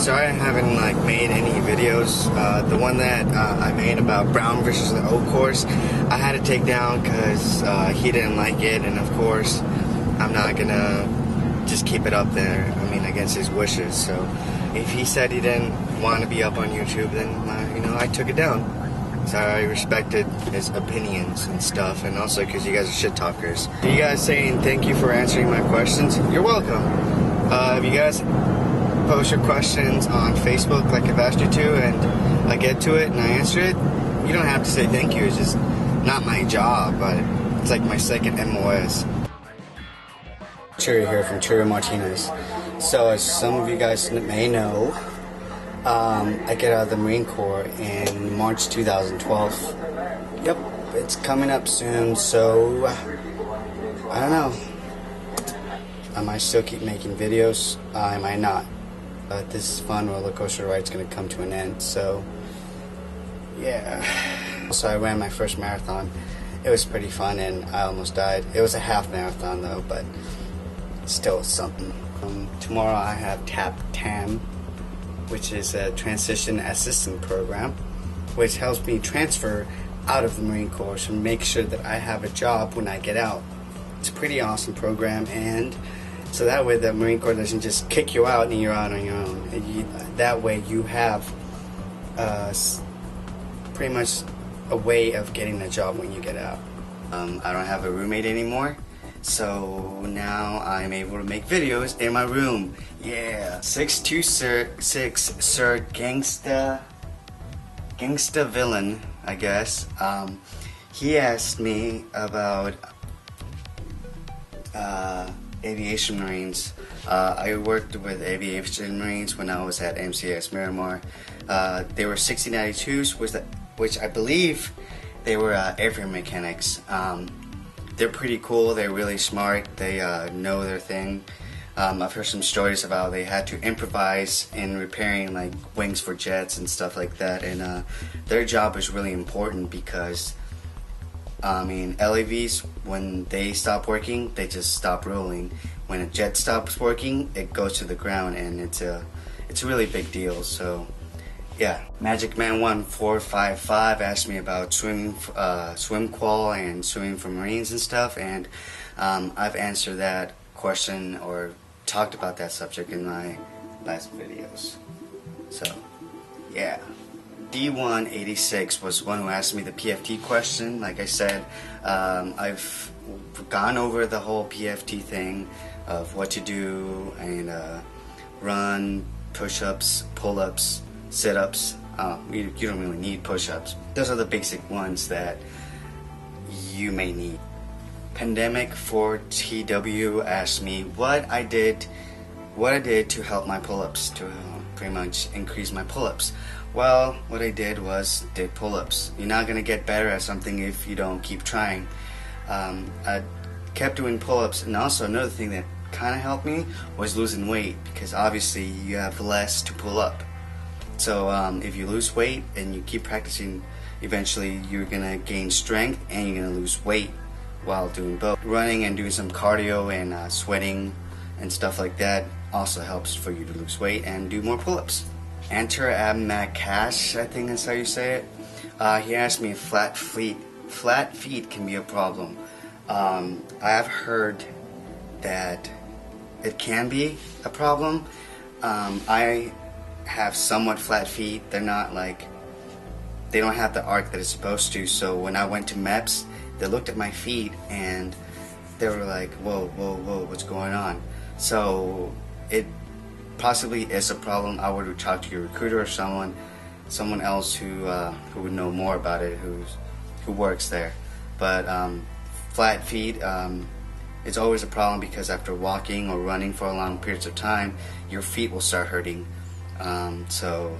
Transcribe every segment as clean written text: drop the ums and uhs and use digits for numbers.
sorry I haven't like made any videos. The one that I made about Brown versus the Oak course, I had to take down because he didn't like it, and of course, I'm not gonna just keep it up there. I mean, against his wishes. So, if he said he didn't want to be up on YouTube, then I took it down. So I respected his opinions and stuff, and also because you guys are shit talkers. You guys saying thank you for answering my questions? You're welcome. If you guys post your questions on Facebook like I've asked you to, and I get to it and I answer it, you don't have to say thank you. It's just not my job, but it's like my second MOS. Cheerio here from Cheerio Martinez. So as some of you guys may know, I get out of the Marine Corps in March 2012. Yep, it's coming up soon, so I don't know. I might still keep making videos, I might not. But this fun roller coaster ride's gonna come to an end, so yeah. So I ran my first marathon. It was pretty fun and I almost died. It was a half marathon though, but still something. Tomorrow I have TAM, which is a transition assistant program, which helps me transfer out of the Marine Corps and make sure that I have a job when I get out. It's a pretty awesome program, and so that way the Marine Corps doesn't just kick you out and you're out on your own. That way you have pretty much a way of getting a job when you get out. I don't have a roommate anymore, so now I'm able to make videos in my room. Yeah, 626 Sir Gangsta Villain, I guess. He asked me about aviation Marines. I worked with aviation Marines when I was at MCS Miramar. They were 6092s, which I believe they were airframe mechanics. They're pretty cool. They're really smart. They know their thing. I've heard some stories about they had to improvise in repairing like wings for jets and stuff like that, and their job is really important because LAVs, when they stop working, they just stop rolling. When a jet stops working, it goes to the ground, and it's a really big deal. So yeah, Magic Man 1455 asked me about swim qual and swimming for Marines and stuff, and I've answered that question or talked about that subject in my last videos. So yeah, D186 was one who asked me the PFT question. Like I said, I've gone over the whole PFT thing of what to do and run, push-ups, pull-ups, sit-ups. You don't really need push-ups. Those are the basic ones that you may need. Pandemic 4TW asked me what I did to help my pull-ups, to pretty much increase my pull-ups. Well, what I did was did pull-ups. You're not gonna get better at something if you don't keep trying. I kept doing pull-ups, and also another thing that kind of helped me was losing weight, because obviously you have less to pull up. So if you lose weight and you keep practicing, eventually you're gonna gain strength and you're gonna lose weight while doing both. Running and doing some cardio and sweating and stuff like that also helps for you to lose weight and do more pull-ups. Enter Abmakash, I think that's how you say it. He asked me if flat feet can be a problem. I have heard that it can be a problem. I have somewhat flat feet. They're not like, they don't have the arc that it's supposed to, so when I went to MEPS, they looked at my feet and they were like, whoa, what's going on? So it possibly is a problem. I would talk to your recruiter or someone else who would know more about it, who works there. But flat feet, it's always a problem because after walking or running for long periods of time, your feet will start hurting. So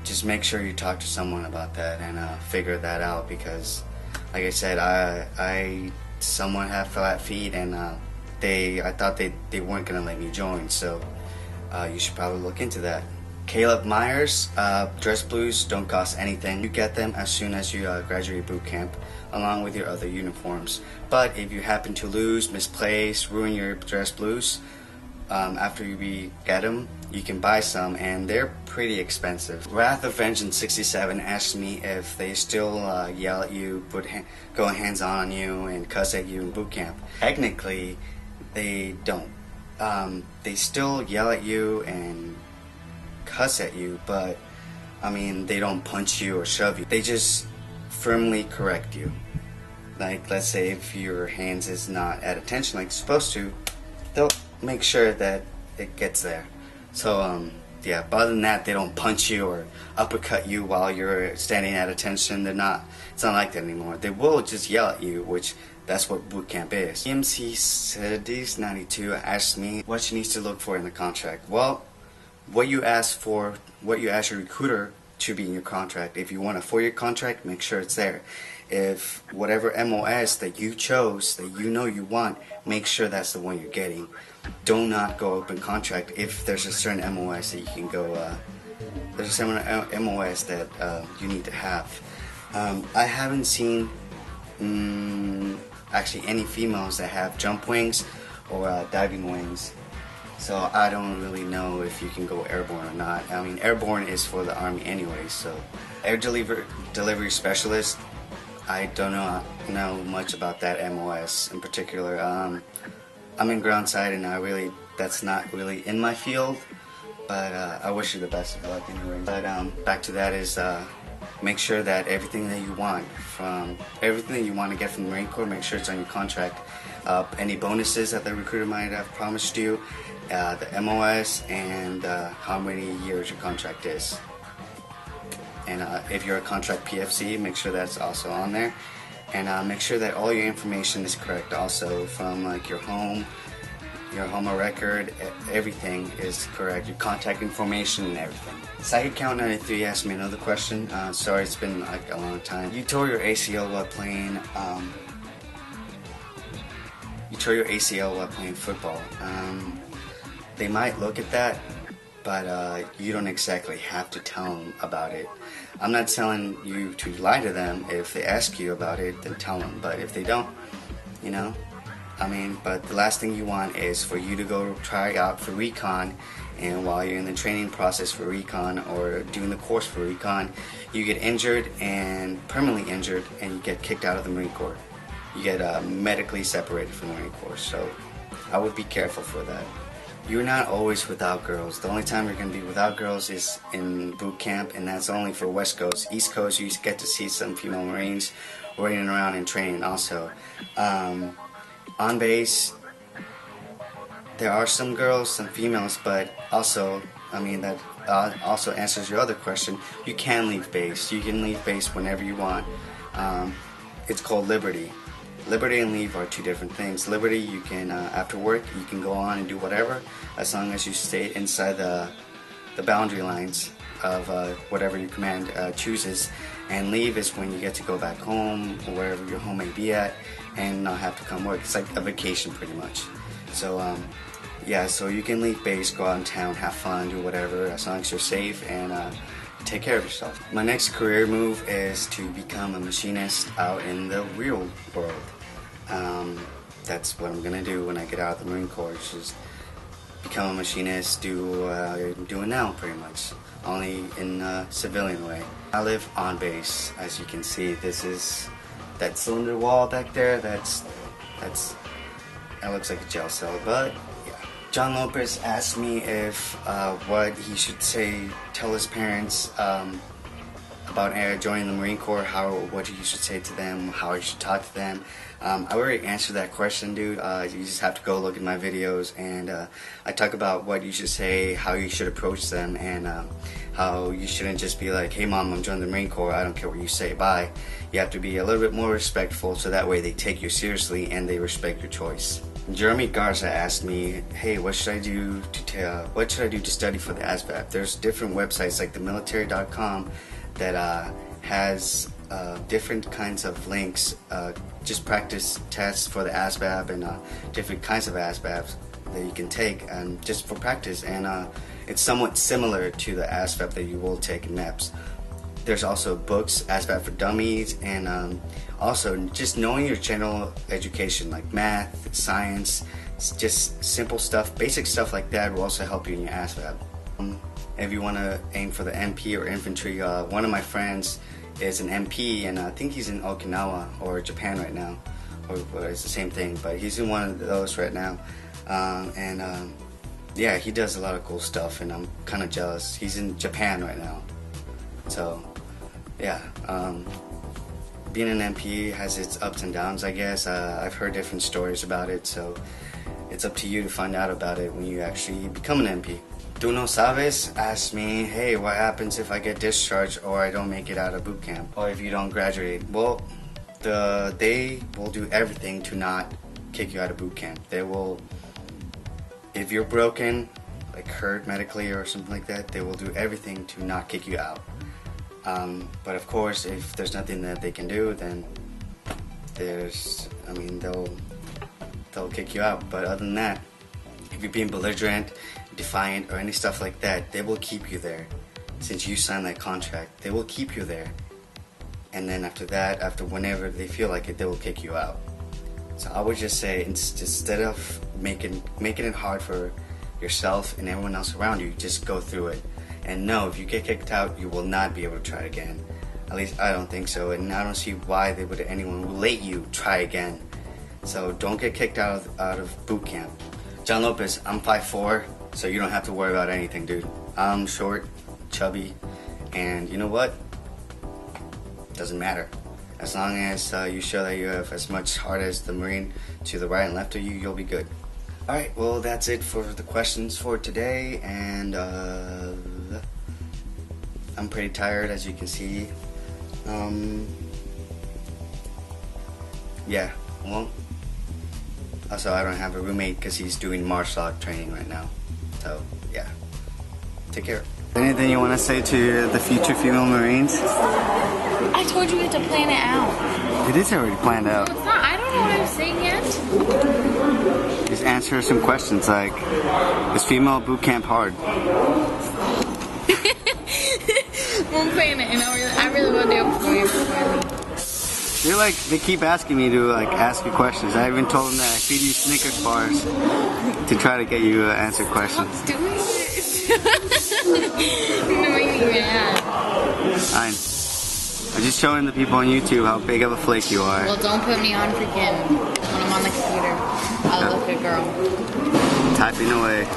just make sure you talk to someone about that and figure that out, because like I said, I somewhat have flat feet, and I thought they weren't gonna let me join, so you should probably look into that. Caleb Myers, dress blues don't cost anything. You get them as soon as you graduate boot camp, along with your other uniforms. But if you happen to lose, misplace, ruin your dress blues, after we get them, you can buy some, and they're pretty expensive. Wrath of Vengeance 67 asked me if they still yell at you, go hands-on on you, and cuss at you in boot camp. Technically, they don't. They still yell at you and cuss at you, but I mean, they don't punch you or shove you. They just firmly correct you. Like, let's say if your hands is not at attention like it's supposed to, they'll make sure that it gets there. So yeah, but other than that, they don't punch you or uppercut you while you're standing at attention. It's not like that anymore. They will just yell at you, which that's what boot camp is. EMC Cities 92 asked me what she needs to look for in the contract. Well, what you ask your recruiter to be in your contract. If you want a 4-year contract, make sure it's there. If whatever MOS that you chose, that you know you want, make sure that's the one you're getting. Do not go open contract if there's a certain MOS that you can go, there's a certain MOS that you need to have. I haven't seen actually any females that have jump wings or diving wings. So I don't really know if you can go airborne or not. I mean, airborne is for the Army anyway, so. Air delivery specialist, I don't know much about that MOS in particular. I'm in ground side, and that's not really in my field, but I wish you the best of luck anyway. But back to that is make sure that everything that you want to get from the Marine Corps, make sure it's on your contract. Any bonuses that the recruiter might have promised you, the MOS, and how many years your contract is. And if you're a contract PFC, make sure that's also on there. And make sure that all your information is correct also, from like your home of record, everything is correct. Your contact information and everything. Psychic Count 93 asked me another question. Sorry, it's been like a long time. You tore your ACL while playing football. They might look at that, but you don't exactly have to tell them about it. I'm not telling you to lie to them. If they ask you about it, then tell them. But if they don't, you know, I mean, but the last thing you want is for you to go try out for recon, and while you're in the training process for recon or doing the course for recon, you get injured and permanently injured, and you get kicked out of the Marine Corps. You get medically separated from the Marine Corps. So I would be careful for that. You're not always without girls. The only time you're going to be without girls is in boot camp, and that's only for West Coast. East Coast, you get to see some female Marines running around and training also. On base, there are some girls, some females, but also, I mean, that also answers your other question. You can leave base. You can leave base whenever you want. It's called Liberty. Liberty and leave are two different things. Liberty, you can, after work, you can go on and do whatever, as long as you stay inside the boundary lines of whatever your command chooses. And leave is when you get to go back home, or wherever your home may be at, and not have to come work. It's like a vacation, pretty much. So, yeah, so you can leave base, go out in town, have fun, do whatever, as long as you're safe and take care of yourself. My next career move is to become a machinist out in the real world. That's what I'm gonna do when I get out of the Marine Corps. Just become a machinist, do what I'm doing now, pretty much, only in a civilian way. I live on base, as you can see. This is that cylinder wall back there. That looks like a jail cell, but yeah. John Lopez asked me if what he should tell his parents about joining the Marine Corps, what he should say to them, how he should talk to them. I already answered that question, dude. You just have to go look at my videos, and I talk about what you should say, how you should approach them, and how you shouldn't just be like, hey mom, I'm joining the Marine Corps, I don't care what you say, bye. You have to be a little bit more respectful, so that way they take you seriously and they respect your choice. Jeremy Garza asked me, hey, what should I do to study for the ASVAB? There's different websites like themilitary.com that has different kinds of links, just practice tests for the ASVAB and different kinds of ASVABs that you can take, and just for practice, and it's somewhat similar to the ASVAB that you will take in MEPS. There's also books, ASVAB for Dummies, and also just knowing your general education like math, science, It's just simple stuff, basic stuff like that will also help you in your ASVAB. If you want to aim for the MP or infantry, one of my friends is an MP, and I think he's in Okinawa or Japan right now, or it's the same thing, but he's in one of those right now. Yeah, he does a lot of cool stuff, and I'm kind of jealous. He's in Japan right now. So, yeah, being an MP has its ups and downs, I guess. I've heard different stories about it, so it's up to you to find out about it when you actually become an MP. Tu no sabes asked me, hey, what happens if I get discharged or I don't make it out of boot camp, or if you don't graduate? Well, they will do everything to not kick you out of boot camp. They will, if you're broken, like hurt medically or something like that, they will do everything to not kick you out. But of course, if there's nothing that they can do, then they'll kick you out. But other than that, if you're being belligerent, defiant, or any stuff like that, they will keep you there. Since you signed that contract, they will keep you there. And then after that, after whenever they feel like it, they will kick you out. So I would just say, instead of making it hard for yourself and everyone else around you, just go through it. And no, if you get kicked out, you will not be able to try again. At least I don't think so, and I don't see why they would anyone let you try again. So don't get kicked out of boot camp. John Lopez, I'm 5'4", so you don't have to worry about anything, dude. I'm short, chubby, and you know what? Doesn't matter. As long as you show that you have as much heart as the Marine to the right and left of you, you'll be good. Alright, well that's it for the questions for today, and I'm pretty tired, as you can see. Yeah, well, also I don't have a roommate because he's doing martial art training right now. So, yeah, take care. Anything you want to say to the future female Marines? I told you we had to plan it out. It is already planned out. No, it's not. I don't know what I'm saying yet. Just answer some questions like, is female boot camp hard? I'm playing it, and I really want to do it for you. They're like, they keep asking me to like ask you questions. I even told them that I feed you Snickers bars to try to get you to answer questions. Stop doing it. You're making me mad. Fine. I'm just showing the people on YouTube how big of a flake you are. Well, don't put me on freaking when I'm on the computer. I'll look a girl. Typing away.